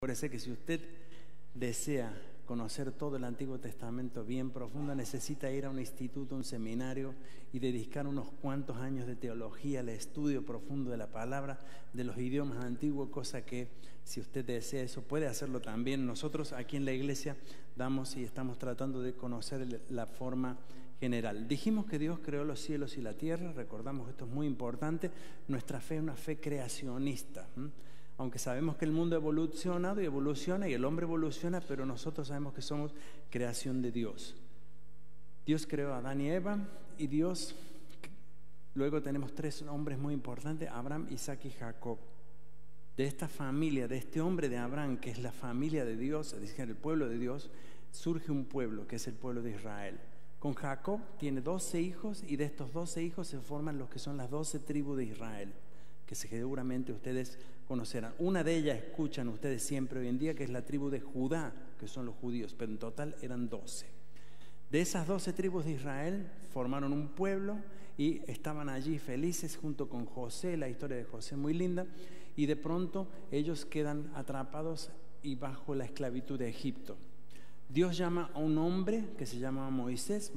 Parece que si usted desea conocer todo el Antiguo Testamento bien profundo, necesita ir a un instituto, un seminario y dedicar unos cuantos años de teología al estudio profundo de la palabra, de los idiomas antiguos, cosa que si usted desea eso puede hacerlo también. Nosotros aquí en la iglesia damos y estamos tratando de conocer la forma general. Dijimos que Dios creó los cielos y la tierra, recordamos esto es muy importante. Nuestra fe es una fe creacionista, aunque sabemos que el mundo ha evolucionado y evoluciona y el hombre evoluciona, pero nosotros sabemos que somos creación de Dios. Dios creó a Adán y Eva y Dios, luego tenemos tres hombres muy importantes, Abraham, Isaac y Jacob. De esta familia, de este hombre de Abraham, que es la familia de Dios, es decir, el pueblo de Dios, surge un pueblo que es el pueblo de Israel. Con Jacob tiene 12 hijos y de estos 12 hijos se forman los que son las 12 tribus de Israel, que seguramente ustedes conocerán. Una de ellas escuchan ustedes siempre hoy en día, que es la tribu de Judá, que son los judíos, pero en total eran 12. De esas 12 tribus de Israel formaron un pueblo y estaban allí felices junto con José, la historia de José muy linda, y de pronto ellos quedan atrapados y bajo la esclavitud de Egipto. Dios llama a un hombre que se llama Moisés,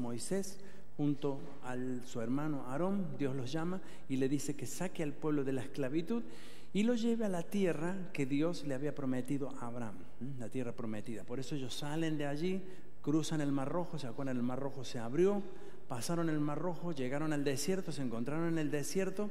junto a su hermano Aarón, Dios los llama y le dice que saque al pueblo de la esclavitud y lo lleve a la tierra que Dios le había prometido a Abraham, la tierra prometida. Por eso ellos salen de allí, cruzan el Mar Rojo, ¿se acuerdan? El Mar Rojo se abrió, pasaron el Mar Rojo, llegaron al desierto, se encontraron en el desierto,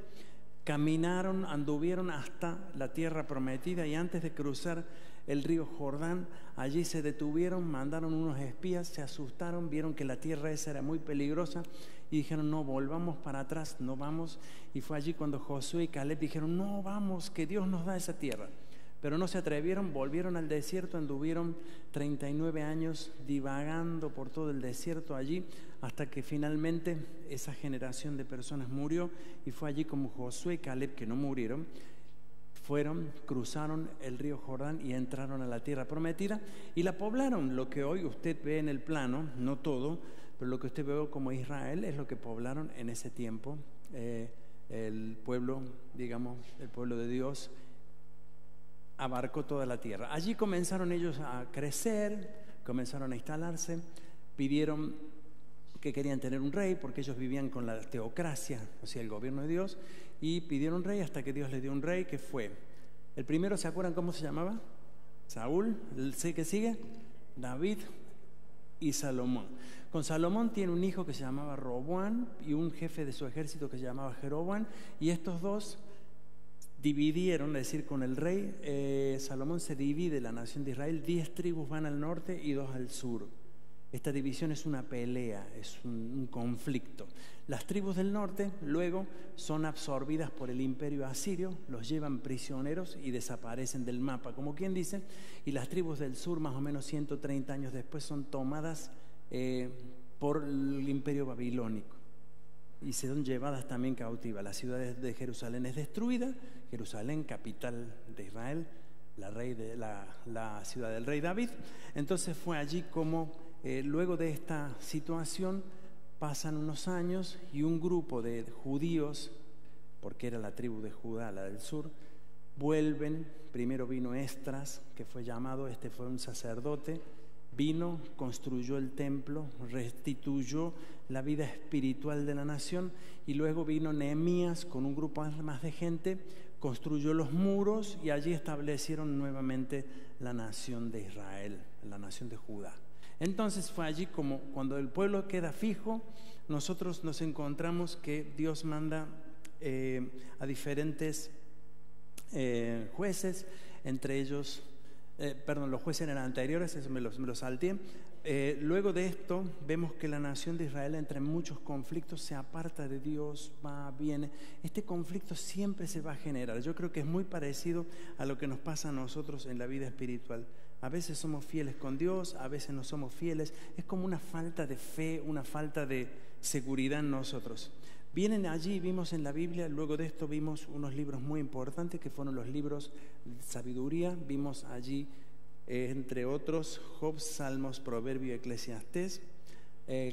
caminaron, anduvieron hasta la tierra prometida y antes de cruzar el río Jordán, allí se detuvieron, mandaron unos espías, se asustaron, vieron que la tierra esa era muy peligrosa y dijeron, no, volvamos para atrás, no vamos. Y fue allí cuando Josué y Caleb dijeron, no, vamos, que Dios nos da esa tierra. Pero no se atrevieron, volvieron al desierto, anduvieron 39 años divagando por todo el desierto allí, hasta que finalmente esa generación de personas murió y fue allí como Josué y Caleb, que no murieron, cruzaron el río Jordán y entraron a la tierra prometida y la poblaron. Lo que hoy usted ve en el plano, no todo, pero lo que usted ve como Israel es lo que poblaron en ese tiempo el pueblo, digamos, el pueblo de Dios abarcó toda la tierra. Allí comenzaron ellos a crecer, comenzaron a instalarse, pidieron que querían tener un rey porque ellos vivían con la teocracia, o sea, el gobierno de Dios, y pidieron rey hasta que Dios les dio un rey que fue. El primero, ¿se acuerdan cómo se llamaba? Saúl. ¿El que sigue? David y Salomón. Con Salomón tiene un hijo que se llamaba Roboam y un jefe de su ejército que se llamaba Jeroboam, y estos dos dividieron, es decir, con el rey Salomón se divide la nación de Israel, 10 tribus van al norte y 2 al sur. Esta división es una pelea, es un conflicto. Las tribus del norte luego son absorbidas por el imperio asirio, los llevan prisioneros y desaparecen del mapa, como quien dice, y las tribus del sur, más o menos 130 años después, son tomadas por el imperio babilónico y son llevadas también cautivas. La ciudad de Jerusalén es destruida, Jerusalén, capital de Israel, la ciudad del rey David. Entonces fue allí como luego de esta situación pasan unos años y un grupo de judíos, porque era la tribu de Judá, la del sur, vuelven. Primero vino Esdras, que fue llamado, fue un sacerdote, vino, construyó el templo, restituyó la vida espiritual de la nación, y luego vino Nehemías con un grupo más de gente, construyó los muros y allí establecieron nuevamente la nación de Israel, la nación de Judá. Entonces fue allí como cuando el pueblo queda fijo, nosotros nos encontramos que Dios manda a diferentes jueces, entre ellos, los jueces eran anteriores, eso me lo salté. Luego de esto vemos que la nación de Israel entra en muchos conflictos, se aparta de Dios, va, viene. Este conflicto siempre se va a generar. Yo creo que es muy parecido a lo que nos pasa a nosotros en la vida espiritual. A veces somos fieles con Dios, a veces no somos fieles. Es como una falta de fe, una falta de seguridad en nosotros. Vienen allí, vimos en la Biblia, luego de esto vimos unos libros muy importantes que fueron los libros de sabiduría. Vimos allí, entre otros, Job, Salmos, Proverbio y Eclesiastés.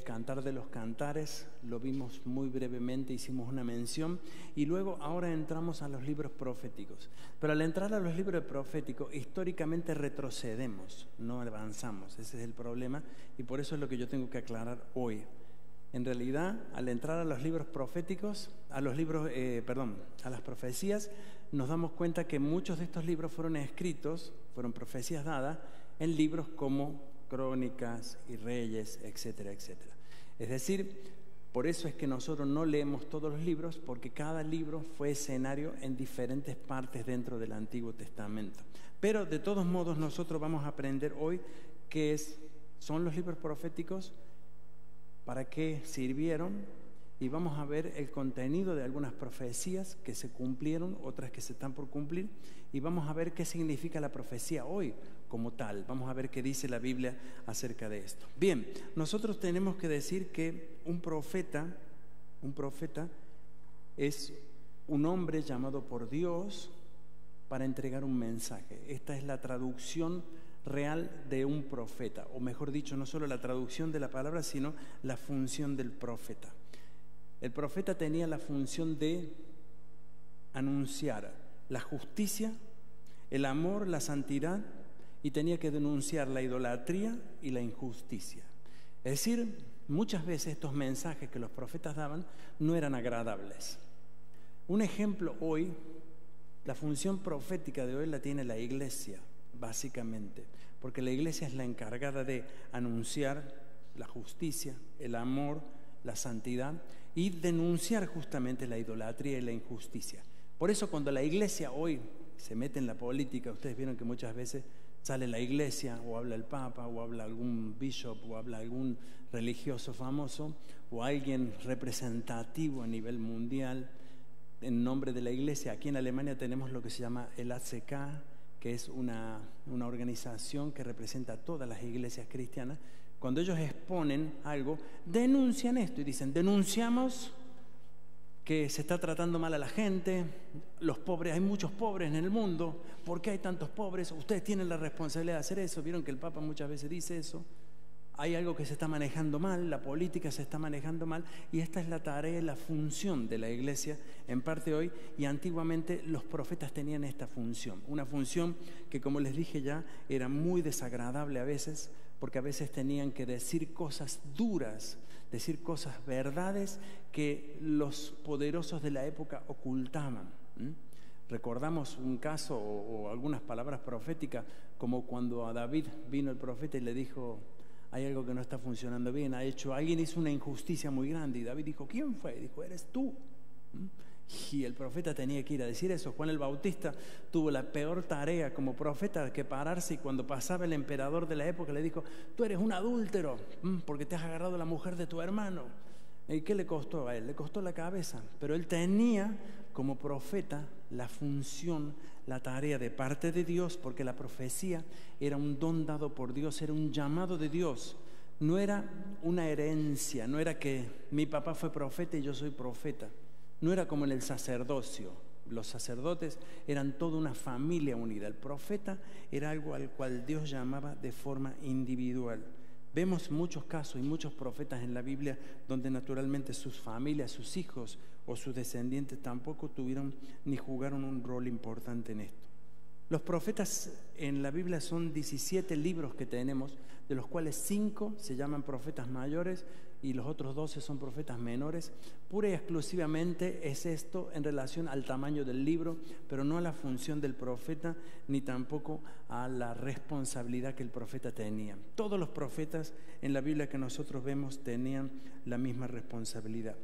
Cantar de los Cantares, lo vimos muy brevemente, hicimos una mención, y luego ahora entramos a los libros proféticos. Pero al entrar a los libros proféticos, históricamente retrocedemos, no avanzamos. Ese es el problema, y por eso es lo que yo tengo que aclarar hoy. En realidad, al entrar a los libros proféticos, a las profecías, nos damos cuenta que muchos de estos libros fueron escritos, fueron profecías dadas en libros como Crónicas y Reyes, etcétera, etcétera. Es decir, por eso es que nosotros no leemos todos los libros, porque cada libro fue escenario en diferentes partes dentro del Antiguo Testamento. Pero de todos modos nosotros vamos a aprender hoy qué son los libros proféticos, para qué sirvieron, y vamos a ver el contenido de algunas profecías que se cumplieron, otras que se están por cumplir, y vamos a ver qué significa la profecía hoy como tal. Vamos a ver qué dice la Biblia acerca de esto. Bien, nosotros tenemos que decir que un profeta es un hombre llamado por Dios para entregar un mensaje. Esta es la traducción real de un profeta, o mejor dicho, no solo la traducción de la palabra, sino la función del profeta. El profeta tenía la función de anunciar la justicia, el amor, la santidad, y tenía que denunciar la idolatría y la injusticia. Es decir, muchas veces estos mensajes que los profetas daban no eran agradables. Un ejemplo hoy, la función profética de hoy la tiene la iglesia, básicamente, porque la iglesia es la encargada de anunciar la justicia, el amor, la santidad, y denunciar justamente la idolatría y la injusticia. Por eso cuando la iglesia hoy se mete en la política, ustedes vieron que muchas veces sale la iglesia, o habla el papa, o habla algún bishop, o habla algún religioso famoso, o alguien representativo a nivel mundial en nombre de la iglesia. Aquí en Alemania tenemos lo que se llama el ACK, que es una organización que representa a todas las iglesias cristianas. Cuando ellos exponen algo, denuncian esto y dicen: denunciamos que se está tratando mal a la gente, los pobres, hay muchos pobres en el mundo, ¿por qué hay tantos pobres? Ustedes tienen la responsabilidad de hacer eso. Vieron que el Papa muchas veces dice eso. Hay algo que se está manejando mal, la política se está manejando mal, y esta es la tarea y la función de la iglesia en parte hoy, y antiguamente los profetas tenían esta función, una función que, como les dije ya, era muy desagradable a veces, porque a veces tenían que decir cosas duras, decir cosas, verdades que los poderosos de la época ocultaban. Recordamos un caso o algunas palabras proféticas, como cuando a David vino el profeta y le dijo: hay algo que no está funcionando bien, alguien hizo una injusticia muy grande, y David dijo: ¿quién fue? Dijo: eres tú. Y el profeta tenía que ir a decir eso. Juan el Bautista tuvo la peor tarea como profeta, que pararse, y cuando pasaba el emperador de la época le dijo: tú eres un adúltero, porque te has agarrado a la mujer de tu hermano. ¿Y qué le costó a él? Le costó la cabeza. Pero él tenía como profeta la función, la tarea de parte de Dios, porque la profecía era un don dado por Dios, era un llamado de Dios. No era una herencia, no era que mi papá fue profeta y yo soy profeta. No era como en el sacerdocio. Los sacerdotes eran toda una familia unida. El profeta era algo al cual Dios llamaba de forma individual. Vemos muchos casos y muchos profetas en la Biblia donde naturalmente sus familias, sus hijos o sus descendientes tampoco tuvieron ni jugaron un rol importante en esto. Los profetas en la Biblia son 17 libros que tenemos, de los cuales 5 se llaman profetas mayores y los otros 12 son profetas menores. Pura y exclusivamente es esto en relación al tamaño del libro, pero no a la función del profeta, ni tampoco a la responsabilidad que el profeta tenía. Todos los profetas en la Biblia que nosotros vemos tenían la misma responsabilidad.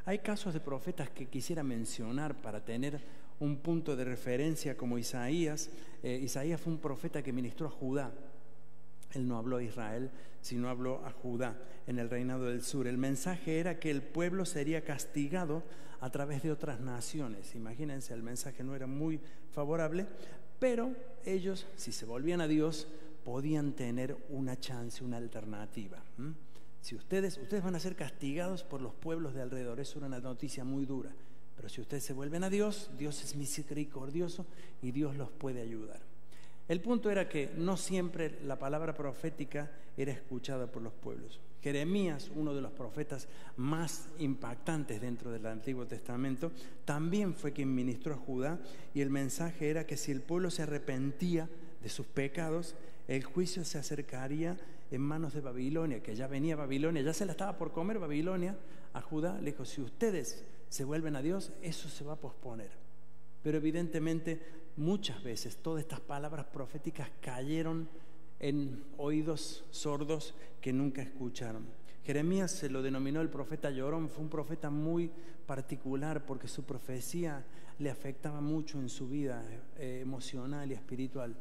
Hay casos de profetas que quisiera mencionar para tener un punto de referencia, como Isaías. Isaías fue un profeta que ministró a Judá. Él no habló a Israel, sino habló a Judá en el reinado del sur. El mensaje era que el pueblo sería castigado a través de otras naciones. Imagínense, el mensaje no era muy favorable, pero ellos, si se volvían a Dios, podían tener una chance, una alternativa. Si ustedes van a ser castigados por los pueblos de alrededor. Eso era una noticia muy dura. Pero si ustedes se vuelven a Dios, Dios es misericordioso y Dios los puede ayudar. El punto era que no siempre la palabra profética era escuchada por los pueblos. Jeremías, uno de los profetas más impactantes dentro del Antiguo Testamento, también fue quien ministró a Judá, y el mensaje era que si el pueblo se arrepentía de sus pecados, el juicio se acercaría en manos de Babilonia, que ya venía Babilonia, ya se la estaba por comer Babilonia a Judá. Le dijo, si ustedes se vuelven a Dios, eso se va a posponer. Pero evidentemente muchas veces todas estas palabras proféticas cayeron en oídos sordos que nunca escucharon. Jeremías se lo denominó el profeta llorón. Fue un profeta muy particular porque su profecía le afectaba mucho en su vida emocional y espiritual.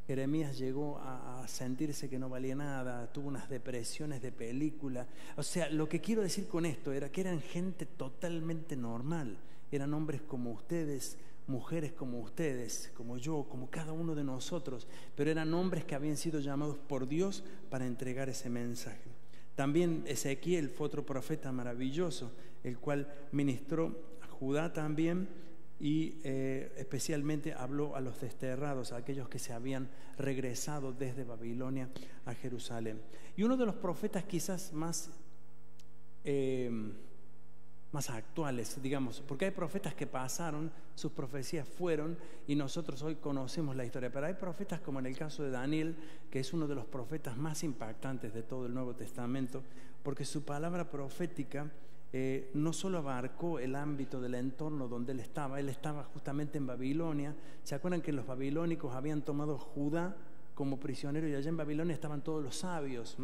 Jeremías llegó a sentirse que no valía nada, tuvo unas depresiones de película. O sea, lo que quiero decir con esto era que eran gente totalmente normal, eran hombres como ustedes, mujeres como ustedes, como yo, como cada uno de nosotros, pero eran hombres que habían sido llamados por Dios para entregar ese mensaje. También Ezequiel fue otro profeta maravilloso, el cual ministró a Judá también, y especialmente habló a los desterrados, a aquellos que se habían regresado desde Babilonia a Jerusalén. Y uno de los profetas quizás más actuales, digamos, porque hay profetas que pasaron, sus profecías fueron, y nosotros hoy conocemos la historia, pero hay profetas como en el caso de Daniel, que es uno de los profetas más impactantes de todo el Nuevo Testamento, porque su palabra profética no solo abarcó el ámbito del entorno donde él estaba justamente en Babilonia. ¿Se acuerdan que los babilónicos habían tomado Judá como prisionero y allá en Babilonia estaban todos los sabios?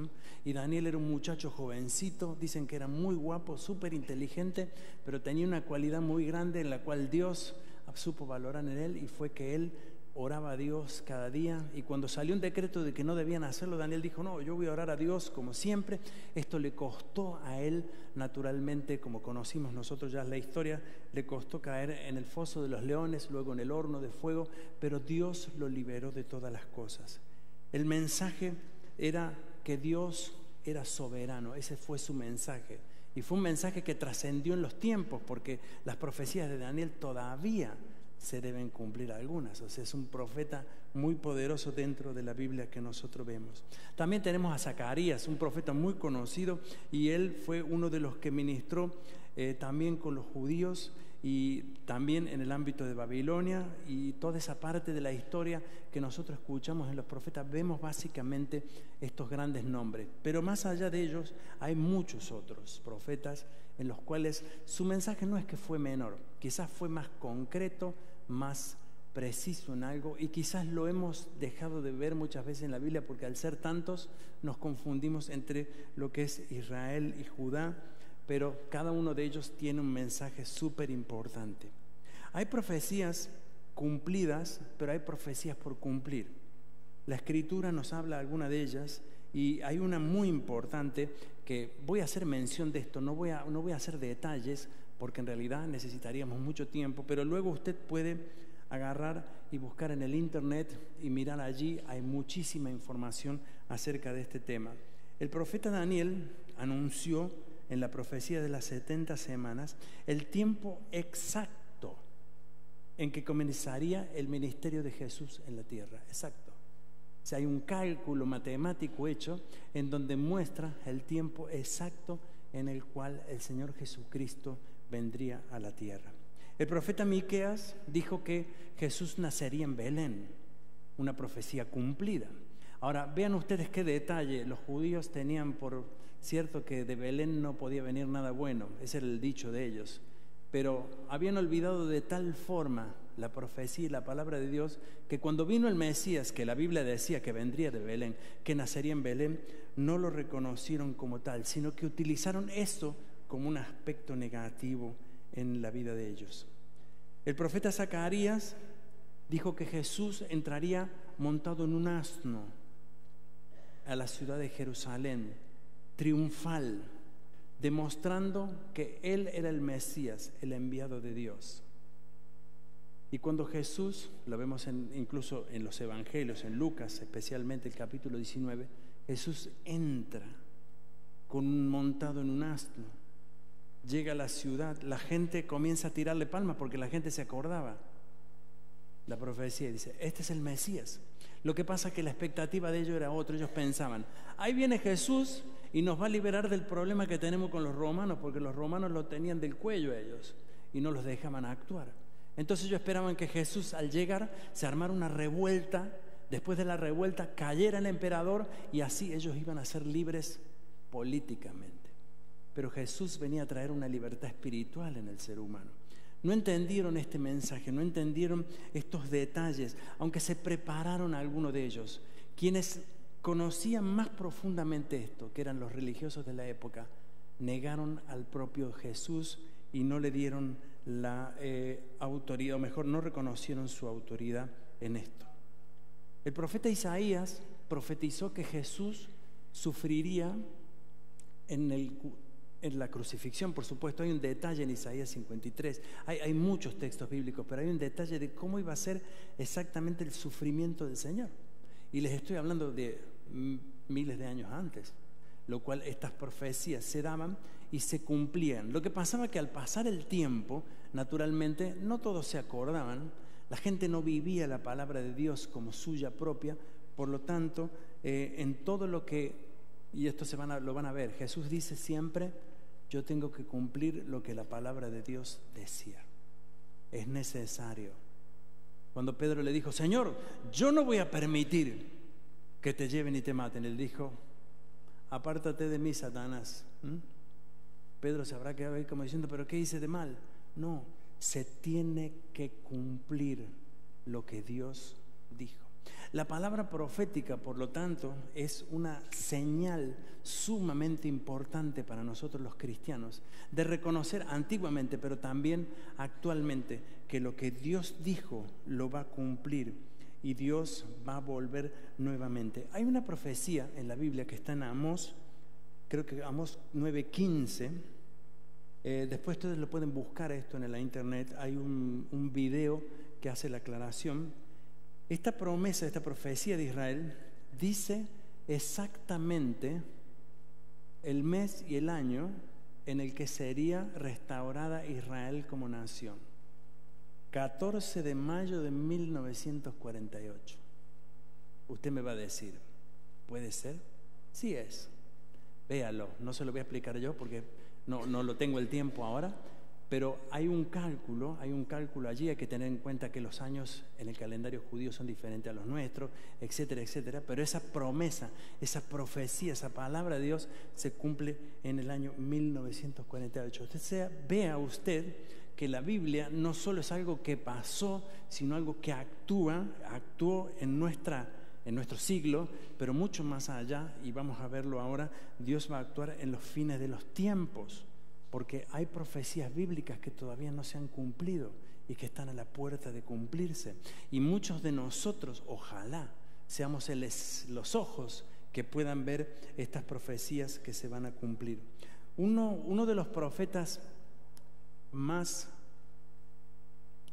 Y Daniel era un muchacho jovencito, dicen que era muy guapo, súper inteligente, pero tenía una cualidad muy grande en la cual Dios supo valorar en él, y fue que él oraba a Dios cada día, y cuando salió un decreto de que no debían hacerlo, Daniel dijo, no, yo voy a orar a Dios como siempre. Esto le costó a él, naturalmente, como conocimos nosotros ya la historia, le costó caer en el foso de los leones, luego en el horno de fuego, pero Dios lo liberó de todas las cosas. El mensaje era que Dios era soberano, ese fue su mensaje, y fue un mensaje que trascendió en los tiempos, porque las profecías de Daniel todavía se deben cumplir algunas. O sea, es un profeta muy poderoso dentro de la Biblia que nosotros vemos. También tenemos a Zacarías, un profeta muy conocido, y él fue uno de los que ministró también con los judíos y también en el ámbito de Babilonia, y toda esa parte de la historia que nosotros escuchamos en los profetas, vemos básicamente estos grandes nombres. Pero más allá de ellos hay muchos otros profetas en los cuales su mensaje no es que fue menor, quizás fue más concreto, más preciso en algo, y quizás lo hemos dejado de ver muchas veces en la Biblia porque al ser tantos nos confundimos entre lo que es Israel y Judá, pero cada uno de ellos tiene un mensaje súper importante. Hay profecías cumplidas, pero hay profecías por cumplir. La Escritura nos habla de alguna de ellas, y hay una muy importante que voy a hacer mención de esto, no voy a hacer detalles porque en realidad necesitaríamos mucho tiempo, pero luego usted puede agarrar y buscar en el internet y mirar allí, hay muchísima información acerca de este tema. El profeta Daniel anunció en la profecía de las 70 semanas el tiempo exacto en que comenzaría el ministerio de Jesús en la tierra, exacto. O sea, hay un cálculo matemático hecho en donde muestra el tiempo exacto en el cual el Señor Jesucristo vendría a la tierra. El profeta Miqueas dijo que Jesús nacería en Belén, una profecía cumplida. Ahora, vean ustedes qué detalle. Los judíos tenían por cierto que de Belén no podía venir nada bueno, ese era el dicho de ellos, pero habían olvidado de tal forma la profecía y la palabra de Dios que cuando vino el Mesías, que la Biblia decía que vendría de Belén, que nacería en Belén, no lo reconocieron como tal, sino que utilizaron eso como un aspecto negativo en la vida de ellos. El profeta Zacarías dijo que Jesús entraría montado en un asno a la ciudad de Jerusalén, triunfal, demostrando que Él era el Mesías, el enviado de Dios. Y cuando Jesús, lo vemos incluso en los evangelios, en Lucas, especialmente el capítulo 19, Jesús entra montado en un asno, llega a la ciudad, la gente comienza a tirarle palmas porque la gente se acordaba la profecía y dice, este es el Mesías. Lo que pasa es que la expectativa de ellos era otra. Ellos pensaban, ahí viene Jesús y nos va a liberar del problema que tenemos con los romanos, porque los romanos lo tenían del cuello a ellos y no los dejaban actuar. Entonces ellos esperaban que Jesús, al llegar, se armara una revuelta. Después de la revuelta cayera el emperador y así ellos iban a ser libres políticamente. Pero Jesús venía a traer una libertad espiritual en el ser humano. No entendieron este mensaje, no entendieron estos detalles, aunque se prepararon algunos de ellos. Quienes conocían más profundamente esto, que eran los religiosos de la época, negaron al propio Jesús y no le dieron la autoridad, o mejor, no reconocieron su autoridad en esto. El profeta Isaías profetizó que Jesús sufriría en la crucifixión. Por supuesto, hay un detalle en Isaías 53. Hay muchos textos bíblicos, pero hay un detalle de cómo iba a ser exactamente el sufrimiento del Señor. Y les estoy hablando de miles de años antes, lo cual estas profecías se daban y se cumplían. Lo que pasaba que al pasar el tiempo, naturalmente, no todos se acordaban. La gente no vivía la palabra de Dios como suya propia. Por lo tanto, en todo lo que, y esto lo van a ver, Jesús dice siempre, yo tengo que cumplir lo que la palabra de Dios decía. Es necesario. Cuando Pedro le dijo, Señor, yo no voy a permitir que te lleven y te maten, él dijo, apártate de mí, Satanás. Pedro se habrá quedado ahí como diciendo, ¿pero qué hice de mal? No, se tiene que cumplir lo que Dios dijo. La palabra profética, por lo tanto, es una señal sumamente importante para nosotros los cristianos, de reconocer antiguamente, pero también actualmente, que lo que Dios dijo lo va a cumplir y Dios va a volver nuevamente. Hay una profecía en la Biblia que está en Amós, creo que Amós 9:15. Después ustedes lo pueden buscar esto en la internet. Hay un video que hace la aclaración. Esta promesa, esta profecía de Israel dice exactamente el mes y el año en el que sería restaurada Israel como nación. 14 de mayo de 1948. Usted me va a decir, ¿puede ser? Sí es. Véalo, no se lo voy a explicar yo porque no lo tengo el tiempo ahora, pero hay un cálculo allí. Hay que tener en cuenta que los años en el calendario judío son diferentes a los nuestros, etcétera, etcétera, pero esa promesa, esa profecía, esa palabra de Dios se cumple en el año 1948. Vea usted que la Biblia no solo es algo que pasó, sino algo que actuó en nuestro siglo, pero mucho más allá, y vamos a verlo ahora. Dios va a actuar en los fines de los tiempos, porque hay profecías bíblicas que todavía no se han cumplido y que están a la puerta de cumplirse. Y muchos de nosotros, ojalá, seamos los ojos que puedan ver estas profecías que se van a cumplir. Uno de los profetas más,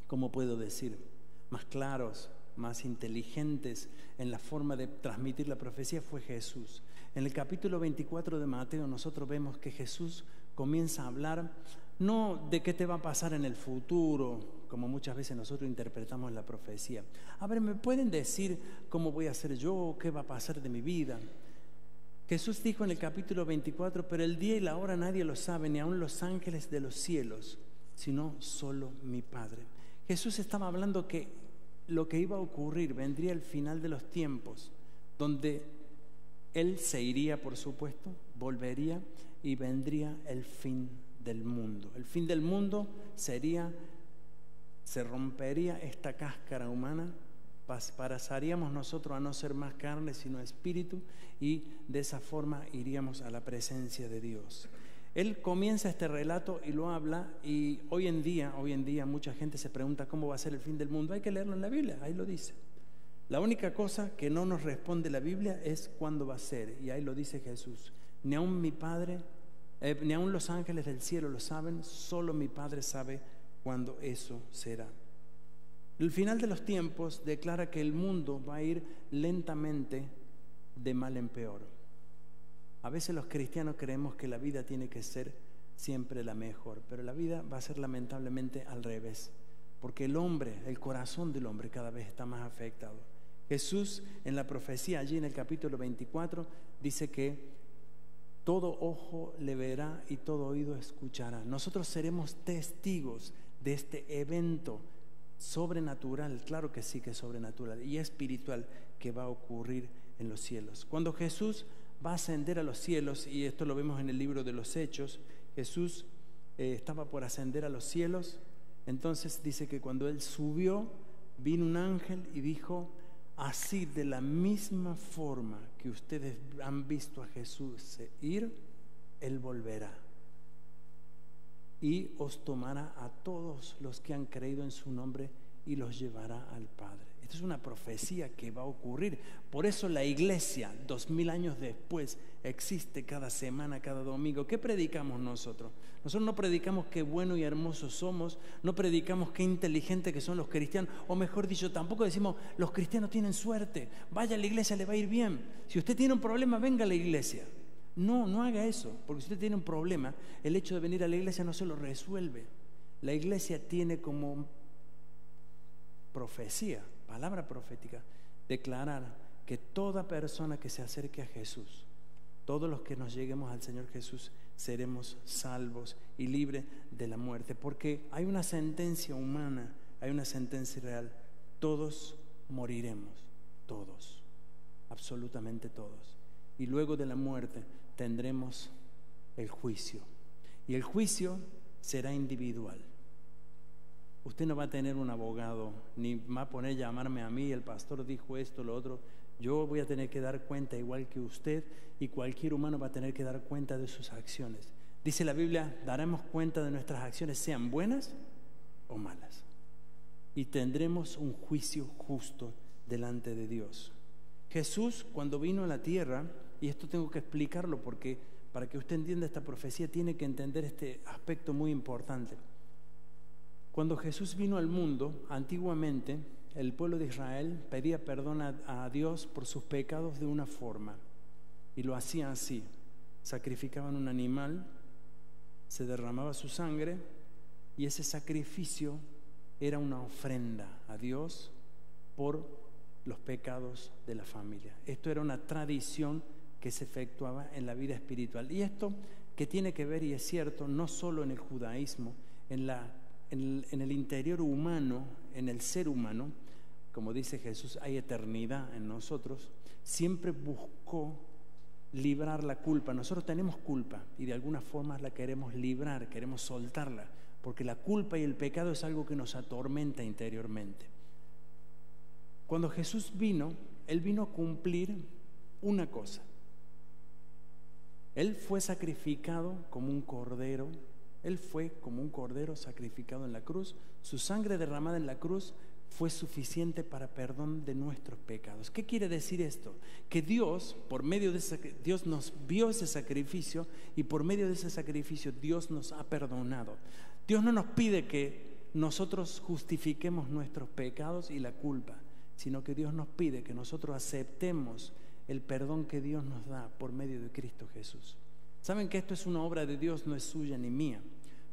¿cómo puedo decir?, más claros, más inteligentes en la forma de transmitir la profecía fue Jesús. En el capítulo 24 de Mateo nosotros vemos que Jesús comienza a hablar no de qué te va a pasar en el futuro, como muchas veces nosotros interpretamos la profecía. A ver, ¿me pueden decir cómo voy a ser yo? ¿Qué va a pasar de mi vida? Jesús dijo en el capítulo 24, pero el día y la hora nadie lo sabe, ni aun los ángeles de los cielos, sino solo mi Padre. Jesús estaba hablando que lo que iba a ocurrir, vendría el final de los tiempos, donde Él se iría, por supuesto, volvería y vendría el fin del mundo. El fin del mundo se rompería esta cáscara humana, pasaríamos nosotros a no ser más carne sino espíritu, y de esa forma iríamos a la presencia de Dios. Él comienza este relato y lo habla, y hoy en día mucha gente se pregunta cómo va a ser el fin del mundo. Hay que leerlo en la Biblia, ahí lo dice. La única cosa que no nos responde la Biblia es cuándo va a ser, y ahí lo dice Jesús. Ni aun mi Padre, ni aun los ángeles del cielo lo saben, solo mi Padre sabe cuándo eso será. El final de los tiempos declara que el mundo va a ir lentamente de mal en peor. A veces los cristianos creemos que la vida tiene que ser siempre la mejor, pero la vida va a ser lamentablemente al revés, porque el corazón del hombre cada vez está más afectado. Jesús en la profecía, allí en el capítulo 24, dice que todo ojo le verá y todo oído escuchará. Nosotros seremos testigos de este evento sobrenatural, claro que sí que es sobrenatural, y espiritual que va a ocurrir en los cielos. Cuando Jesús va a ascender a los cielos, y esto lo vemos en el libro de los Hechos, Jesús estaba por ascender a los cielos. Entonces dice que cuando Él subió, vino un ángel y dijo: así, de la misma forma que ustedes han visto a Jesús ir, Él volverá y os tomará a todos los que han creído en su nombre y los llevará al Padre. Esta es una profecía que va a ocurrir. Por eso la iglesia, 2000 años después, existe cada semana, cada domingo. ¿Qué predicamos nosotros? Nosotros no predicamos qué bueno y hermoso somos, no predicamos qué inteligente que son los cristianos, o mejor dicho, tampoco decimos los cristianos tienen suerte, vaya a la iglesia, le va a ir bien. Si usted tiene un problema, venga a la iglesia. No, no haga eso, porque si usted tiene un problema, el hecho de venir a la iglesia no se lo resuelve. La iglesia tiene como profecía, palabra profética, declarar que toda persona que se acerque a Jesús, todos los que nos lleguemos al Señor Jesús, seremos salvos y libres de la muerte, porque hay una sentencia humana, hay una sentencia real: todos moriremos, todos, absolutamente todos, y luego de la muerte tendremos el juicio, y el juicio será individual. Usted no va a tener un abogado, ni va a poner a llamarme a mí, el pastor dijo esto, lo otro. Yo voy a tener que dar cuenta igual que usted, y cualquier humano va a tener que dar cuenta de sus acciones. Dice la Biblia: daremos cuenta de nuestras acciones, sean buenas o malas, y tendremos un juicio justo delante de Dios. Jesús, cuando vino a la tierra, y esto tengo que explicarlo porque para que usted entienda esta profecía tiene que entender este aspecto muy importante. Cuando Jesús vino al mundo, antiguamente el pueblo de Israel pedía perdón a Dios por sus pecados de una forma, y lo hacían así: sacrificaban un animal, se derramaba su sangre, y ese sacrificio era una ofrenda a Dios por los pecados de la familia. Esto era una tradición que se efectuaba en la vida espiritual, y esto que tiene que ver, y es cierto, no solo en el judaísmo, en el interior humano, en el ser humano, como dice Jesús, hay eternidad en nosotros. Siempre buscó librar la culpa. Nosotros tenemos culpa y de alguna forma la queremos librar, queremos soltarla, porque la culpa y el pecado es algo que nos atormenta interiormente. Cuando Jesús vino, Él vino a cumplir una cosa. Él fue sacrificado como un cordero. Él fue como un cordero sacrificado en la cruz. Su sangre derramada en la cruz fue suficiente para perdón de nuestros pecados. ¿Qué quiere decir esto? Que Dios, por medio de Dios nos vio ese sacrificio, y por medio de ese sacrificio Dios nos ha perdonado. Dios no nos pide que nosotros justifiquemos nuestros pecados y la culpa, sino que Dios nos pide que nosotros aceptemos el perdón que Dios nos da por medio de Cristo Jesús. Saben que esto es una obra de Dios, no es suya ni mía.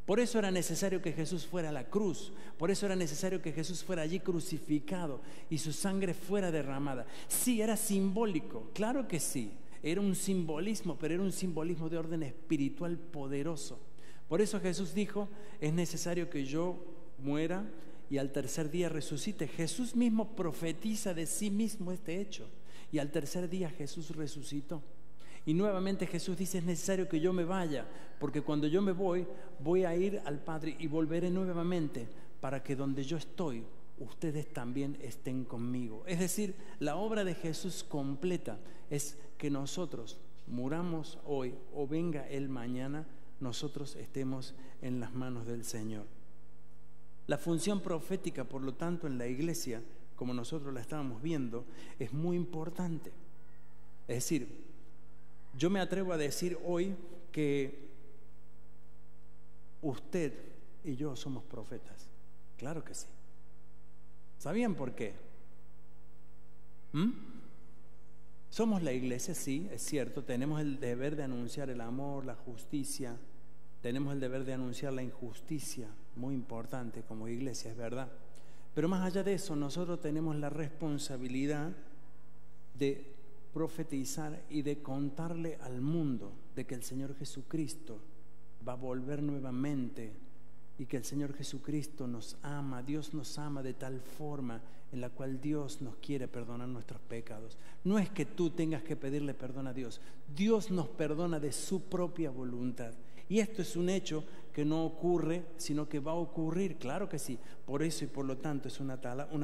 Por eso era necesario que Jesús fuera a la cruz, por eso era necesario que Jesús fuera allí crucificado y su sangre fuera derramada. Sí, era simbólico, claro que sí, era un simbolismo, pero era un simbolismo de orden espiritual poderoso. Por eso Jesús dijo: es necesario que yo muera y al tercer día resucite. Jesús mismo profetiza de sí mismo este hecho, y al tercer día Jesús resucitó. Y nuevamente Jesús dice: es necesario que yo me vaya, porque cuando yo me voy, voy a ir al Padre y volveré nuevamente, para que donde yo estoy, ustedes también estén conmigo. Es decir, la obra de Jesús completa es que nosotros muramos hoy o venga Él mañana, nosotros estemos en las manos del Señor. La función profética, por lo tanto, en la iglesia, como nosotros la estábamos viendo, es muy importante. Es decir, yo me atrevo a decir hoy que usted y yo somos profetas. Claro que sí. ¿Sabían por qué? Somos la iglesia, sí, es cierto. Tenemos el deber de anunciar el amor, la justicia. Tenemos el deber de anunciar la injusticia, muy importante como iglesia, es verdad. Pero más allá de eso, nosotros tenemos la responsabilidad de profetizar y de contarle al mundo de que el Señor Jesucristo va a volver nuevamente y que el Señor Jesucristo nos ama. Dios nos ama de tal forma en la cual Dios nos quiere perdonar nuestros pecados. No es que tú tengas que pedirle perdón a Dios. Dios nos perdona de su propia voluntad. Y esto es un hecho que no ocurre, sino que va a ocurrir, claro que sí. Por eso y por lo tanto es una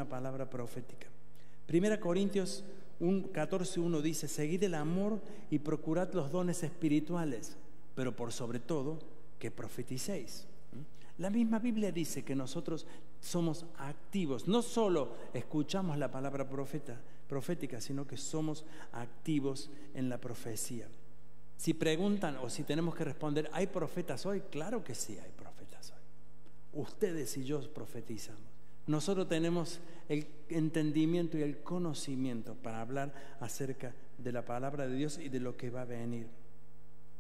palabra profética. 1 Corintios 14:1 dice: seguid el amor y procurad los dones espirituales, pero por sobre todo que profeticéis. La misma Biblia dice que nosotros somos activos, no solo escuchamos la palabra profética, sino que somos activos en la profecía. Si preguntan o si tenemos que responder, ¿hay profetas hoy? Claro que sí hay profetas hoy. Ustedes y yo profetizamos. Nosotros tenemos el entendimiento y el conocimiento para hablar acerca de la palabra de Dios y de lo que va a venir.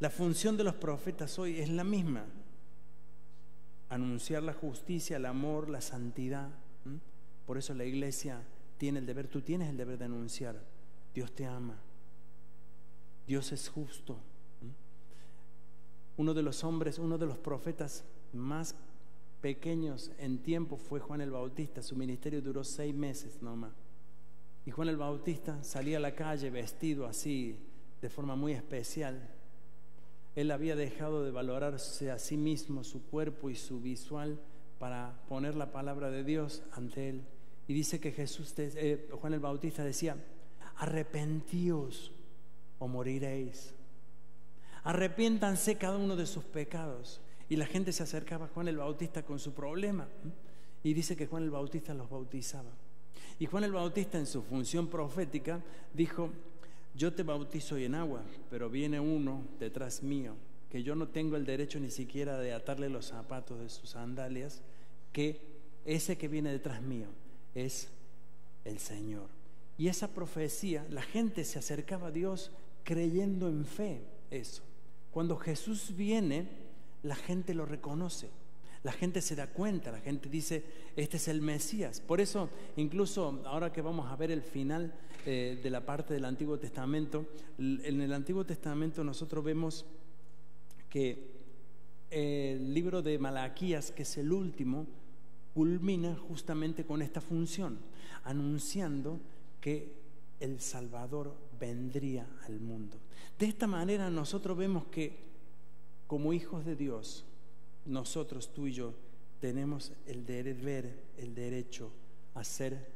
La función de los profetas hoy es la misma: anunciar la justicia, el amor, la santidad. Por eso la iglesia tiene el deber, tú tienes el deber de anunciar: Dios te ama, Dios es justo. Uno de los profetas más pequeños en tiempo fue Juan el Bautista. Su ministerio duró 6 meses nomás. Y Juan el Bautista salía a la calle vestido así, de forma muy especial. Él había dejado de valorarse a sí mismo, su cuerpo y su visual, para poner la palabra de Dios ante él. Y dice que Juan el Bautista decía: arrepentíos o moriréis. Arrepiéntanse cada uno de sus pecados. Y la gente se acercaba a Juan el Bautista con su problema. Y dice que Juan el Bautista los bautizaba. Y Juan el Bautista, en su función profética, dijo: yo te bautizo hoy en agua, pero viene uno detrás mío, que yo no tengo el derecho ni siquiera de atarle los zapatos de sus sandalias, que ese que viene detrás mío es el Señor. Y esa profecía, la gente se acercaba a Dios creyendo en fe eso. Cuando Jesús viene, la gente lo reconoce, la gente se da cuenta, la gente dice: este es el Mesías. Por eso, incluso ahora que vamos a ver el final de la parte del Antiguo Testamento, en el Antiguo Testamento nosotros vemos que el libro de Malaquías, que es el último, culmina justamente con esta función, anunciando que el Salvador vendría al mundo. De esta manera nosotros vemos que como hijos de Dios, nosotros, tú y yo, tenemos el deber, el derecho a ser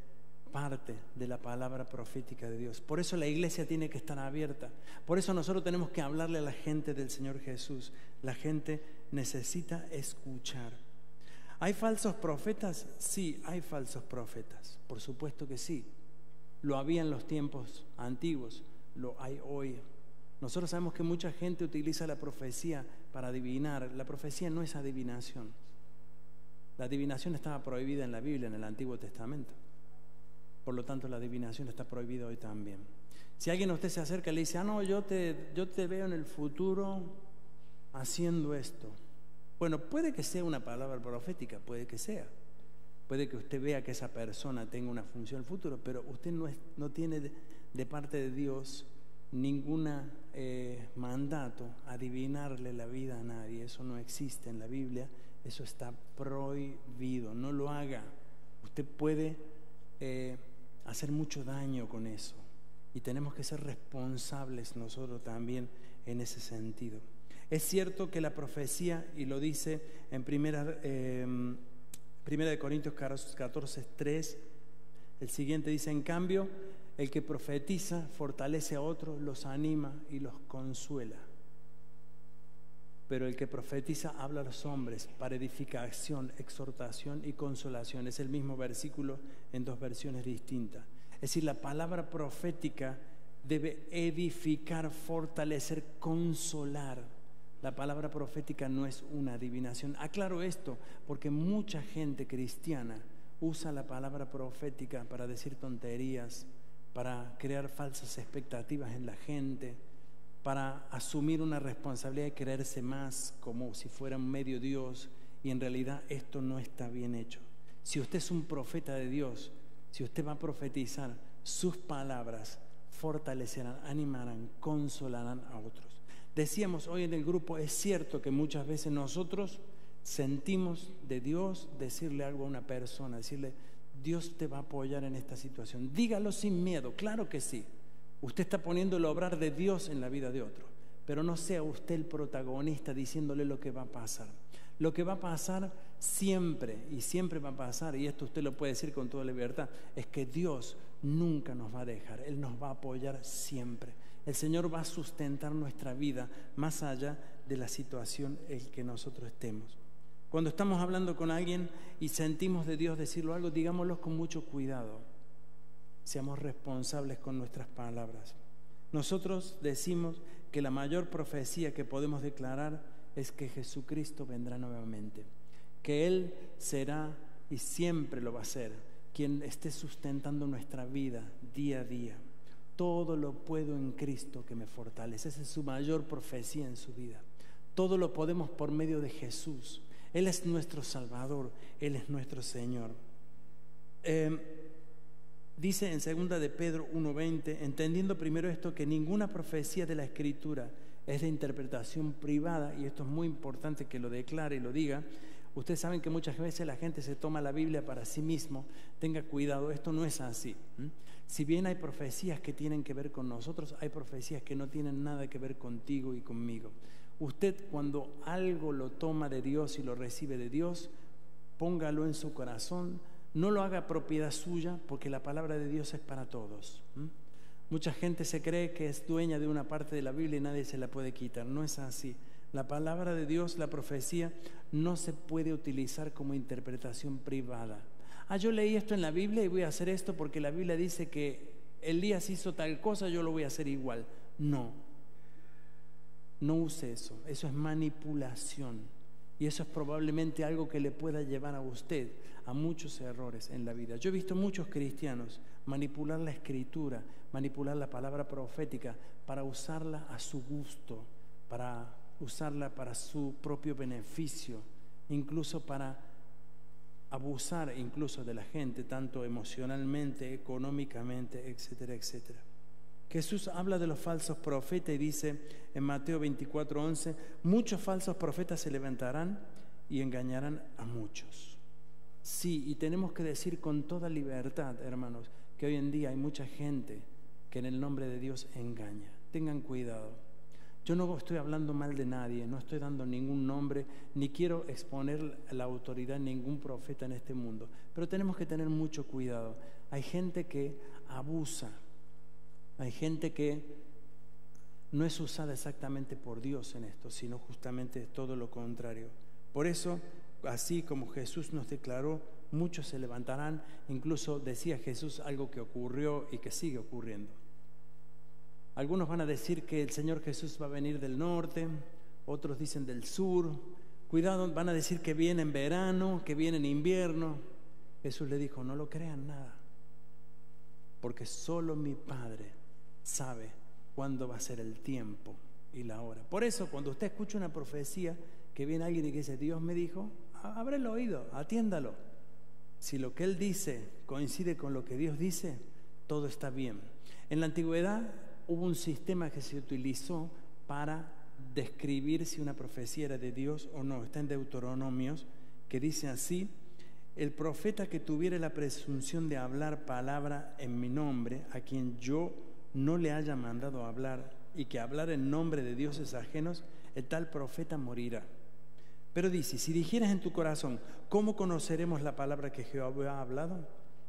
parte de la palabra profética de Dios. Por eso la iglesia tiene que estar abierta. Por eso nosotros tenemos que hablarle a la gente del Señor Jesús. La gente necesita escuchar. ¿Hay falsos profetas? Sí, hay falsos profetas. Por supuesto que sí. Lo había en los tiempos antiguos, lo hay hoy. Nosotros sabemos que mucha gente utiliza la profecía para adivinar. La profecía no es adivinación. La adivinación estaba prohibida en la Biblia, en el Antiguo Testamento. Por lo tanto, la adivinación está prohibida hoy también. Si alguien a usted se acerca y le dice: no, yo te veo en el futuro haciendo esto. Bueno, puede que sea una palabra profética, puede que sea. Puede que usted vea que esa persona tenga una función en el futuro, pero usted no tiene de parte de Dios ningún mandato a adivinarle la vida a nadie. Eso no existe en la Biblia, eso está prohibido. No lo haga. Usted puede hacer mucho daño con eso, y tenemos que ser responsables nosotros también en ese sentido. Es cierto que la profecía, y lo dice en Primera de Corintios 14:3, el siguiente dice: en cambio, el que profetiza fortalece a otros, los anima y los consuela. Pero el que profetiza habla a los hombres para edificación, exhortación y consolación. Es el mismo versículo en 2 versiones distintas. Es decir, la palabra profética debe edificar, fortalecer, consolar. La palabra profética no es una adivinación. Aclaro esto porque mucha gente cristiana usa la palabra profética para decir tonterías, para crear falsas expectativas en la gente, para asumir una responsabilidad de creerse más como si fuera un medio Dios, y en realidad esto no está bien hecho. Si usted es un profeta de Dios, si usted va a profetizar, sus palabras fortalecerán, animarán, consolarán a otros. Decíamos hoy en el grupo, es cierto que muchas veces nosotros sentimos de Dios decirle algo a una persona, decirle, Dios te va a apoyar en esta situación. Dígalo sin miedo, claro que sí. Usted está poniendo el obrar de Dios en la vida de otro, pero no sea usted el protagonista diciéndole lo que va a pasar. Lo que va a pasar siempre, y siempre va a pasar, y esto usted lo puede decir con toda libertad, es que Dios nunca nos va a dejar, Él nos va a apoyar siempre. El Señor va a sustentar nuestra vida más allá de la situación en que nosotros estemos. Cuando estamos hablando con alguien y sentimos de Dios decirlo algo, digámoslo con mucho cuidado. Seamos responsables con nuestras palabras. Nosotros decimos que la mayor profecía que podemos declarar es que Jesucristo vendrá nuevamente, que Él será y siempre lo va a ser quien esté sustentando nuestra vida día a día. Todo lo puedo en Cristo que me fortalece. Esa es su mayor profecía en su vida. Todo lo podemos por medio de Jesús. Él es nuestro Salvador, Él es nuestro Señor. Dice en 2 de Pedro 1:20, entendiendo primero esto, que ninguna profecía de la Escritura es de interpretación privada, y esto es muy importante que lo declare y lo diga. Ustedes saben que muchas veces la gente se toma la Biblia para sí mismo. Tenga cuidado, esto no es así. Si bien hay profecías que tienen que ver con nosotros, hay profecías que no tienen nada que ver contigo y conmigo. Usted, cuando algo lo toma de Dios y lo recibe de Dios, póngalo en su corazón, no lo haga propiedad suya, porque la palabra de Dios es para todos. Mucha gente se cree que es dueña de una parte de la Biblia y nadie se la puede quitar. No es así. La palabra de Dios, la profecía, no se puede utilizar como interpretación privada. Yo leí esto en la Biblia y voy a hacer esto porque la Biblia dice que Elías hizo tal cosa, yo lo voy a hacer igual. No use eso. Eso es manipulación. Y eso es probablemente algo que le pueda llevar a usted a muchos errores en la vida. Yo he visto muchos cristianos manipular la Escritura, manipular la palabra profética para usarla a su gusto, para usarla para su propio beneficio, incluso para abusar incluso de la gente, tanto emocionalmente, económicamente, etcétera, etcétera. Jesús habla de los falsos profetas y dice en Mateo 24:11, muchos falsos profetas se levantarán y engañarán a muchos. Sí, y tenemos que decir con toda libertad, hermanos, que hoy en día hay mucha gente que en el nombre de Dios engaña. Tengan cuidado. Yo no estoy hablando mal de nadie, no estoy dando ningún nombre, ni quiero exponer la autoridad de ningún profeta en este mundo, pero tenemos que tener mucho cuidado. Hay gente que abusa, hay gente que no es usada exactamente por Dios en esto, sino justamente todo lo contrario. Por eso, así como Jesús nos declaró, muchos se levantarán. Incluso decía Jesús algo que ocurrió y que sigue ocurriendo. Algunos van a decir que el Señor Jesús va a venir del norte, otros dicen del sur. Cuidado, van a decir que viene en verano, que viene en invierno. Jesús le dijo, no lo crean nada, porque solo mi Padre sabe cuándo va a ser el tiempo y la hora. Por eso, cuando usted escucha una profecía que viene alguien y que dice, Dios me dijo, abre el oído, atiéndalo. Si lo que Él dice coincide con lo que Dios dice, todo está bien. En la antigüedad hubo un sistema que se utilizó para describir si una profecía era de Dios o no. Está en Deuteronomios, que dice así: el profeta que tuviere la presunción de hablar palabra en mi nombre, a quien yo no le haya mandado hablar, y que hablar en nombre de dioses ajenos, el tal profeta morirá. Pero dice, si dijeras en tu corazón, ¿cómo conoceremos la palabra que Jehová ha hablado?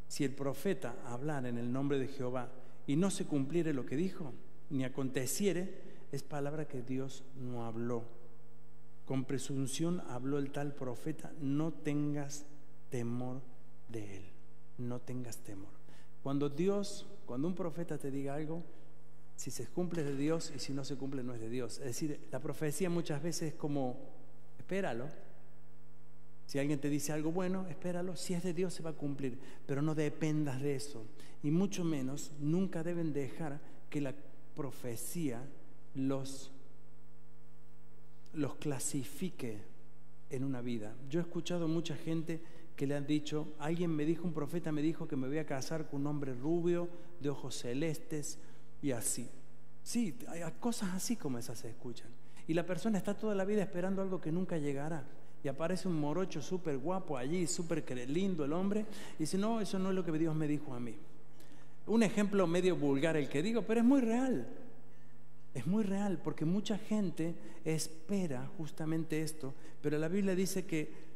Si el profeta hablara en el nombre de Jehová y no se cumpliere lo que dijo, ni aconteciere, es palabra que Dios no habló. Con presunción habló el tal profeta, no tengas temor de él, no tengas temor. Cuando un profeta te diga algo, si se cumple es de Dios y si no se cumple no es de Dios. Es decir, la profecía muchas veces es como, espéralo. Si alguien te dice algo bueno, espéralo. Si es de Dios se va a cumplir, pero no dependas de eso. Y mucho menos, nunca deben dejar que la profecía los clasifique en una vida. Yo he escuchado mucha gente que le han dicho, un profeta me dijo que me voy a casar con un hombre rubio, de ojos celestes, y así. Sí, hay cosas así como esas se escuchan. Y la persona está toda la vida esperando algo que nunca llegará. Y aparece un morocho súper guapo allí, súper lindo el hombre, y dice, no, eso no es lo que Dios me dijo a mí. Un ejemplo medio vulgar el que digo, pero es muy real. Es muy real, porque mucha gente espera justamente esto, pero la Biblia dice que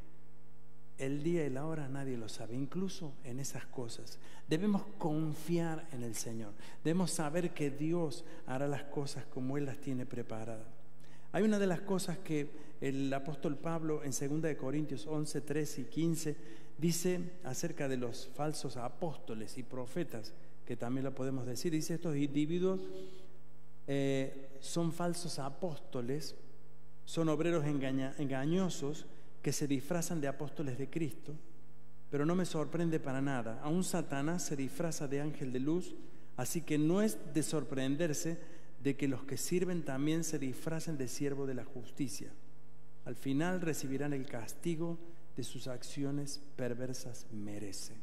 el día y la hora nadie lo sabe, incluso en esas cosas. Debemos confiar en el Señor. Debemos saber que Dios hará las cosas como Él las tiene preparadas. Hay una de las cosas que el apóstol Pablo en 2 Corintios 11, 13 y 15 dice acerca de los falsos apóstoles y profetas, que también lo podemos decir. Dice, estos individuos son falsos apóstoles, son obreros engañosos que se disfrazan de apóstoles de Cristo, pero no me sorprende para nada. Aún Satanás se disfraza de ángel de luz, así que no es de sorprenderse de que los que sirven también se disfracen de siervo de la justicia. Al final recibirán el castigo de sus acciones perversas merecen.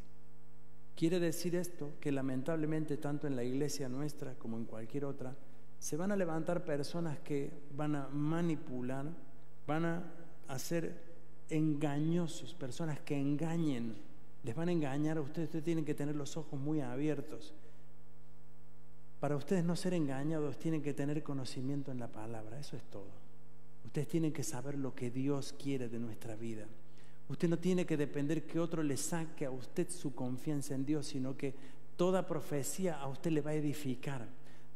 Quiere decir esto que lamentablemente tanto en la iglesia nuestra como en cualquier otra se van a levantar personas que van a manipular, van a hacer engañosos, personas que engañen, les van a engañar a ustedes. Ustedes tienen que tener los ojos muy abiertos. Para ustedes no ser engañados tienen que tener conocimiento en la palabra, eso es todo. Ustedes tienen que saber lo que Dios quiere de nuestra vida. Usted no tiene que depender que otro le saque a usted su confianza en Dios, sino que toda profecía a usted le va a edificar.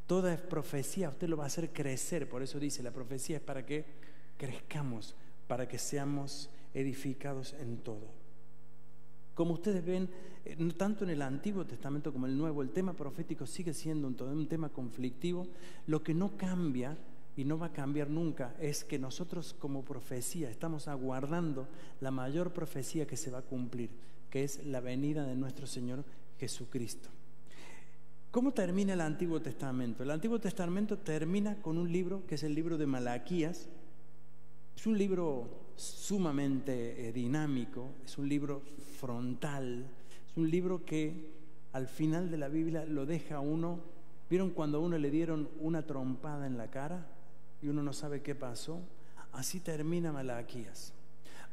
Toda profecía a usted lo va a hacer crecer. Por eso dice, la profecía es para que crezcamos, para que seamos edificados en todo. Como ustedes ven, tanto en el Antiguo Testamento como en el Nuevo, el tema profético sigue siendo un tema conflictivo. Lo que no cambia y no va a cambiar nunca es que nosotros como profecía estamos aguardando la mayor profecía que se va a cumplir, que es la venida de nuestro Señor Jesucristo. ¿Cómo termina el Antiguo Testamento? El Antiguo Testamento termina con un libro que es el libro de Malaquías. Es un libro sumamente dinámico, es un libro frontal, es un libro que al final de la Biblia lo deja a uno. ¿Vieron cuando a uno le dieron una trompada en la cara y uno no sabe qué pasó? Así termina Malaquías.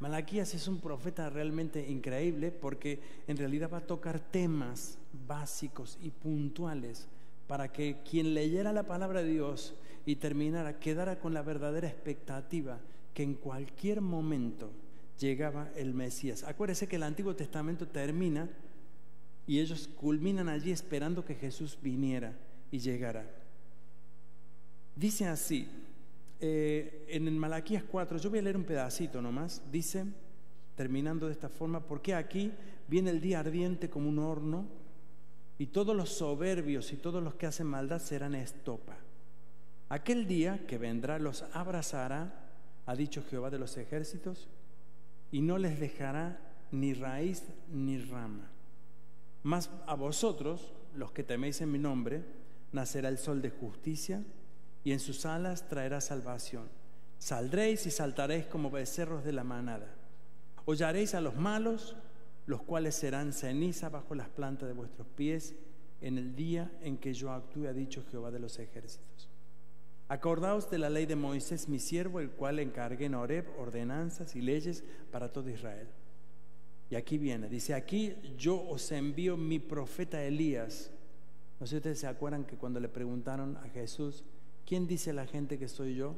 Malaquías es un profeta realmente increíble porque en realidad va a tocar temas básicos y puntuales para que quien leyera la palabra de Dios y quedara con la verdadera expectativa que en cualquier momento llegaba el Mesías. Acuérdense que el Antiguo Testamento termina y ellos culminan allí esperando que Jesús viniera y llegara. Dice así, en el Malaquías 4, yo voy a leer un pedacito nomás, dice, terminando de esta forma, porque aquí viene el día ardiente como un horno, y todos los soberbios y todos los que hacen maldad serán estopa. Aquel día que vendrá los abrazará, ha dicho Jehová de los ejércitos, y no les dejará ni raíz ni rama. Mas a vosotros, los que teméis en mi nombre, nacerá el sol de justicia, y en sus alas traerá salvación. Saldréis y saltaréis como becerros de la manada. Hollaréis a los malos, los cuales serán ceniza bajo las plantas de vuestros pies en el día en que yo actúe, ha dicho Jehová de los ejércitos. Acordaos de la ley de Moisés, mi siervo, el cual encargué en Horeb ordenanzas y leyes para todo Israel. Y aquí viene, dice, aquí yo os envío mi profeta Elías. No sé si ustedes se acuerdan que cuando le preguntaron a Jesús, ¿quién dice la gente que soy yo?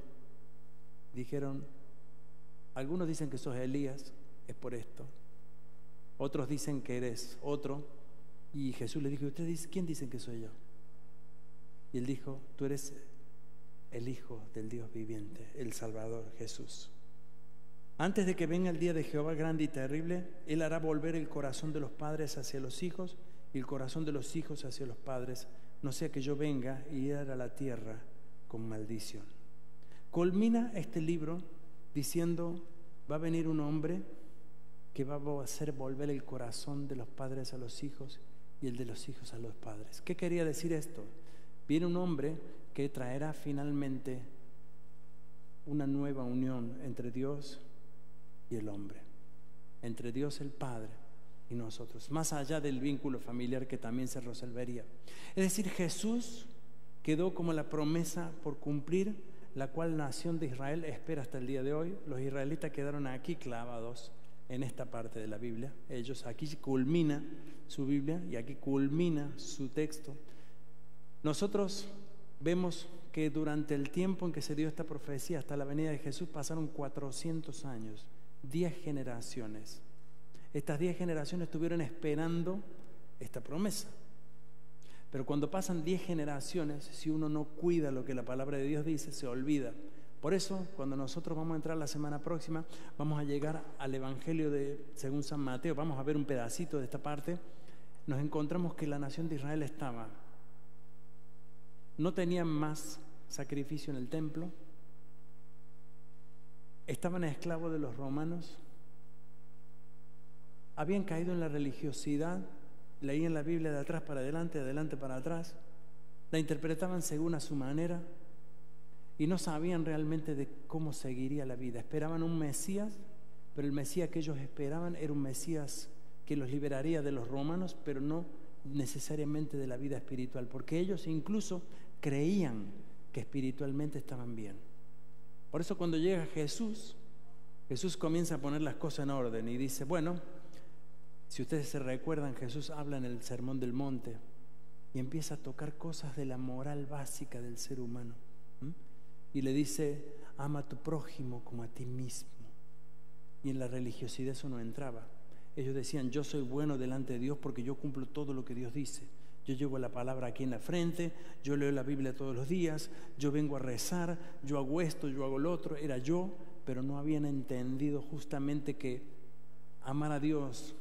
Dijeron, algunos dicen que sos Elías, es por esto. Otros dicen que eres otro. Y Jesús le dijo, ¿ustedes quién dicen que soy yo? Y él dijo, tú eres el Hijo del Dios viviente, el Salvador, Jesús. Antes de que venga el día de Jehová grande y terrible, Él hará volver el corazón de los padres hacia los hijos y el corazón de los hijos hacia los padres, no sea que yo venga y hiera a la tierra con maldición. Culmina este libro diciendo, va a venir un hombre que va a hacer volver el corazón de los padres a los hijos y el de los hijos a los padres. ¿Qué quería decir esto? Viene un hombre que traerá finalmente una nueva unión entre Dios y el hombre, entre Dios el Padre y nosotros, más allá del vínculo familiar que también se resolvería. Es decir, Jesús quedó como la promesa por cumplir, la cual nación de Israel espera hasta el día de hoy. Los israelitas quedaron aquí clavados en esta parte de la Biblia. Ellos, aquí culmina su Biblia y aquí culmina su texto. Nosotros vemos que durante el tiempo en que se dio esta profecía hasta la venida de Jesús pasaron 400 años, 10 generaciones. Estas 10 generaciones estuvieron esperando esta promesa. Pero cuando pasan 10 generaciones, si uno no cuida lo que la palabra de Dios dice, se olvida. Por eso, cuando nosotros vamos a entrar la semana próxima, vamos a llegar al Evangelio según San Mateo, vamos a ver un pedacito de esta parte, nos encontramos que la nación de Israel no tenían más sacrificio en el templo, estaban esclavos de los romanos, habían caído en la religiosidad, leían la Biblia de atrás para adelante, de adelante para atrás, la interpretaban según a su manera y no sabían realmente de cómo seguiría la vida. Esperaban un Mesías, pero el Mesías que ellos esperaban era un Mesías que los liberaría de los romanos, pero no necesariamente de la vida espiritual, porque ellos incluso creían que espiritualmente estaban bien. Por eso cuando llega Jesús comienza a poner las cosas en orden y dice, bueno, si ustedes se recuerdan, Jesús habla en el Sermón del Monte y empieza a tocar cosas de la moral básica del ser humano. Y le dice, ama a tu prójimo como a ti mismo. Y en la religiosidad eso no entraba. Ellos decían, yo soy bueno delante de Dios porque yo cumplo todo lo que Dios dice. Yo llevo la palabra aquí en la frente, yo leo la Biblia todos los días, yo vengo a rezar, yo hago esto, yo hago lo otro. Era yo, pero no habían entendido justamente que amar a Dios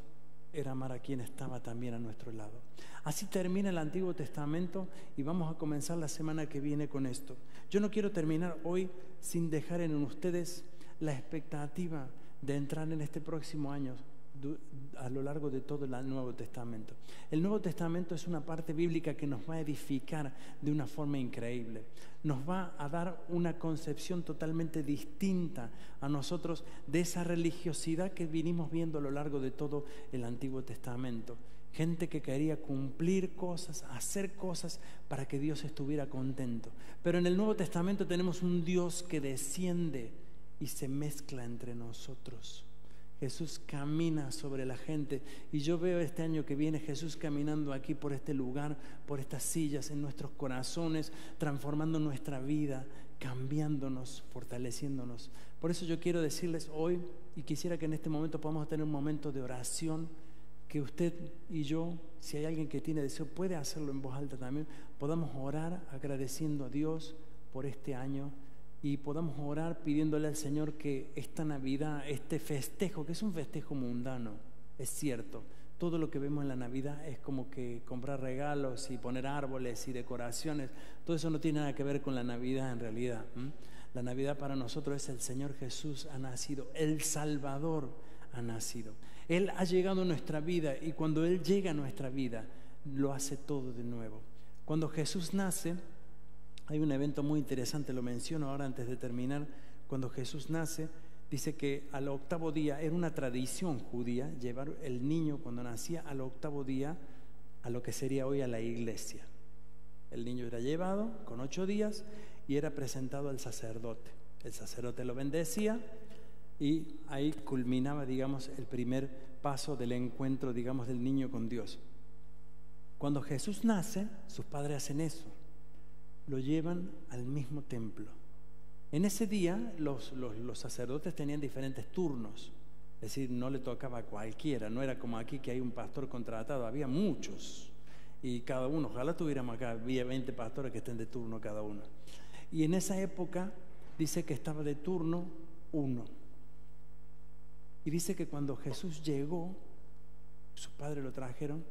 era amar a quien estaba también a nuestro lado. Así termina el Antiguo Testamento y vamos a comenzar la semana que viene con esto. Yo no quiero terminar hoy sin dejar en ustedes la expectativa de entrar en este próximo año a lo largo de todo el Nuevo Testamento. El Nuevo Testamento es una parte bíblica que nos va a edificar de una forma increíble. Nos va a dar una concepción totalmente distinta a nosotros de esa religiosidad que vinimos viendo a lo largo de todo el Antiguo Testamento. Gente que quería cumplir cosas, hacer cosas para que Dios estuviera contento. Pero en el Nuevo Testamento tenemos un Dios que desciende y se mezcla entre nosotros. Jesús camina sobre la gente y yo veo este año que viene Jesús caminando aquí por este lugar, por estas sillas, en nuestros corazones, transformando nuestra vida, cambiándonos, fortaleciéndonos. Por eso yo quiero decirles hoy, y quisiera que en este momento podamos tener un momento de oración, que usted y yo, si hay alguien que tiene deseo, puede hacerlo en voz alta también, podamos orar agradeciendo a Dios por este año y podamos orar pidiéndole al Señor que esta Navidad, este festejo, que es un festejo mundano, es cierto, todo lo que vemos en la Navidad es como que comprar regalos y poner árboles y decoraciones, todo eso no tiene nada que ver con la Navidad en realidad. La Navidad para nosotros es el Señor Jesús ha nacido, el Salvador ha nacido. Él ha llegado a nuestra vida y cuando Él llega a nuestra vida, lo hace todo de nuevo. Cuando Jesús nace, hay un evento muy interesante, lo menciono ahora antes de terminar. Cuando Jesús nace, dice que al octavo día, era una tradición judía llevar el niño cuando nacía al octavo día a lo que sería hoy a la iglesia. El niño era llevado con 8 días y era presentado al sacerdote. El sacerdote lo bendecía y ahí culminaba, digamos, el primer paso del encuentro, digamos, del niño con Dios. Cuando Jesús nace, sus padres hacen eso. Lo llevan al mismo templo. En ese día los sacerdotes tenían diferentes turnos, es decir, no le tocaba a cualquiera, no era como aquí que hay un pastor contratado, había muchos y cada uno, ojalá tuviéramos acá, había 20 pastores que estén de turno cada uno. Y en esa época dice que estaba de turno uno. Y dice que cuando Jesús llegó, sus padres lo trajeron,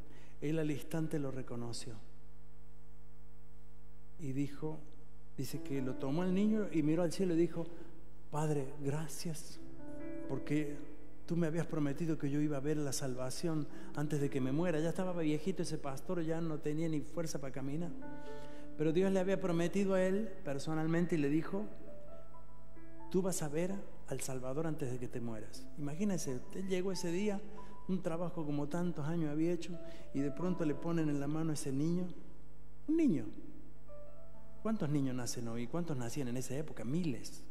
él al instante lo reconoció. Y dice que lo tomó el niño y miró al cielo y dijo, Padre, gracias, porque tú me habías prometido que yo iba a ver la salvación antes de que me muera. Ya estaba viejito ese pastor, ya no tenía ni fuerza para caminar. Pero Dios le había prometido a él personalmente y le dijo, tú vas a ver al Salvador antes de que te mueras. Imagínense, él llegó ese día, un trabajo como tantos años había hecho, y de pronto le ponen en la mano a ese niño, un niño. ¿Cuántos niños nacen hoy? ¿Cuántos nacían en esa época? Miles.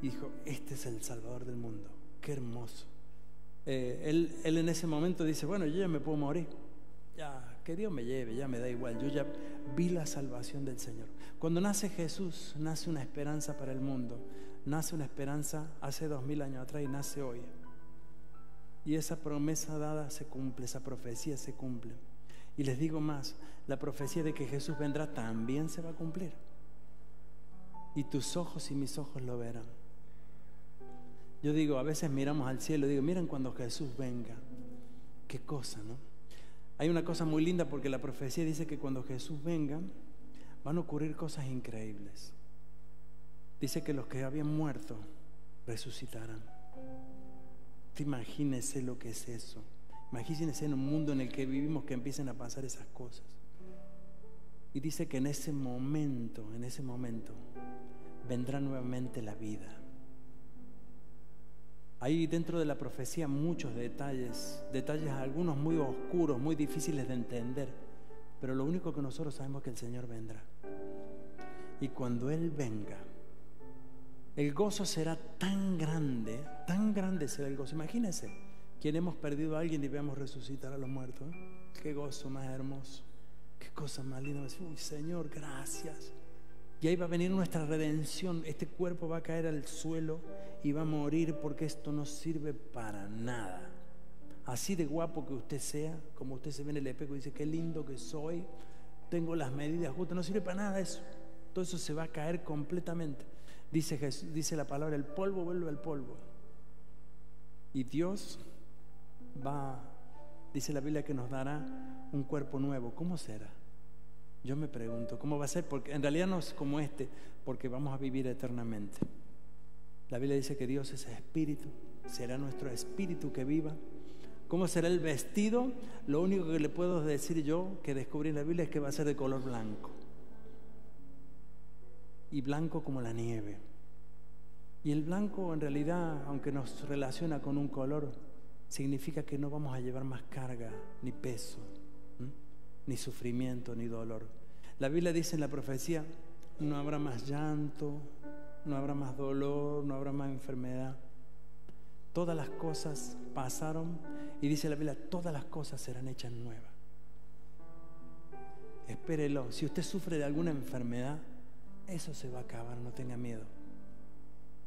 Y dijo, este es el Salvador del mundo. Qué hermoso. Él en ese momento dice, bueno, yo ya me puedo morir. Ya, que Dios me lleve, ya me da igual. Yo ya vi la salvación del Señor. Cuando nace Jesús, nace una esperanza para el mundo. Nace una esperanza hace 2000 años atrás y nace hoy. Y esa promesa dada se cumple, esa profecía se cumple. Y les digo más, la profecía de que Jesús vendrá también se va a cumplir. Y tus ojos y mis ojos lo verán. Yo digo, a veces miramos al cielo y digo, miren cuando Jesús venga. Qué cosa, ¿no? Hay una cosa muy linda porque la profecía dice que cuando Jesús venga van a ocurrir cosas increíbles. Dice que los que habían muerto resucitarán. Imagínense lo que es eso. Imagínense en un mundo en el que vivimos que empiecen a pasar esas cosas. Y dice que en ese momento, vendrá nuevamente la vida. Hay dentro de la profecía muchos detalles algunos muy oscuros, muy difíciles de entender, pero lo único que nosotros sabemos es que el Señor vendrá. Y cuando Él venga, el gozo será tan grande será el gozo. Imagínense, quien hemos perdido a alguien y veamos resucitar a los muertos, ¿eh? Qué gozo más hermoso, qué cosa más linda. Uy, Señor, gracias. Y ahí va a venir nuestra redención. Este cuerpo va a caer al suelo y va a morir porque esto no sirve para nada. Así de guapo que usted sea, como usted se ve en el espejo y dice, qué lindo que soy, tengo las medidas justas, no sirve para nada eso. Todo eso se va a caer completamente. Dice Jesús, dice la palabra, el polvo vuelve al polvo. Y Dios dice la Biblia que nos dará un cuerpo nuevo. ¿Cómo será? Yo me pregunto, ¿cómo va a ser? Porque en realidad no es como porque vamos a vivir eternamente. La Biblia dice que Dios es espíritu, será nuestro espíritu que viva. ¿Cómo será el vestido? Lo único que le puedo decir yo, que descubrí en la Biblia, es que va a ser de color blanco. Y blanco como la nieve. Y el blanco en realidad, aunque nos relaciona con un color, significa que no vamos a llevar más carga, ni peso, ni sufrimiento, ni dolor. La Biblia dice en la profecía, no habrá más llanto, no habrá más dolor, no habrá más enfermedad. Todas las cosas pasaron y dice la Biblia, todas las cosas serán hechas nuevas. Espérelo. Si usted sufre de alguna enfermedad, eso se va a acabar, no tenga miedo.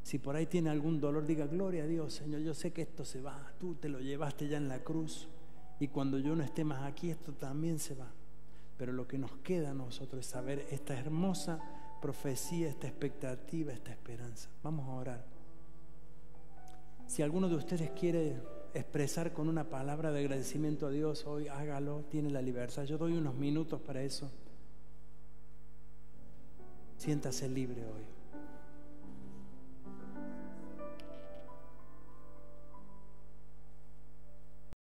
Si por ahí tiene algún dolor, diga, gloria a Dios, Señor, yo sé que esto se va. Tú te lo llevaste ya en la cruz. Y cuando yo no esté más aquí, esto también se va. Pero lo que nos queda a nosotros es saber esta hermosa profecía, esta expectativa, esta esperanza. Vamos a orar. Si alguno de ustedes quiere expresar con una palabra de agradecimiento a Dios hoy, hágalo, tiene la libertad. Yo doy unos minutos para eso. Siéntase libre hoy.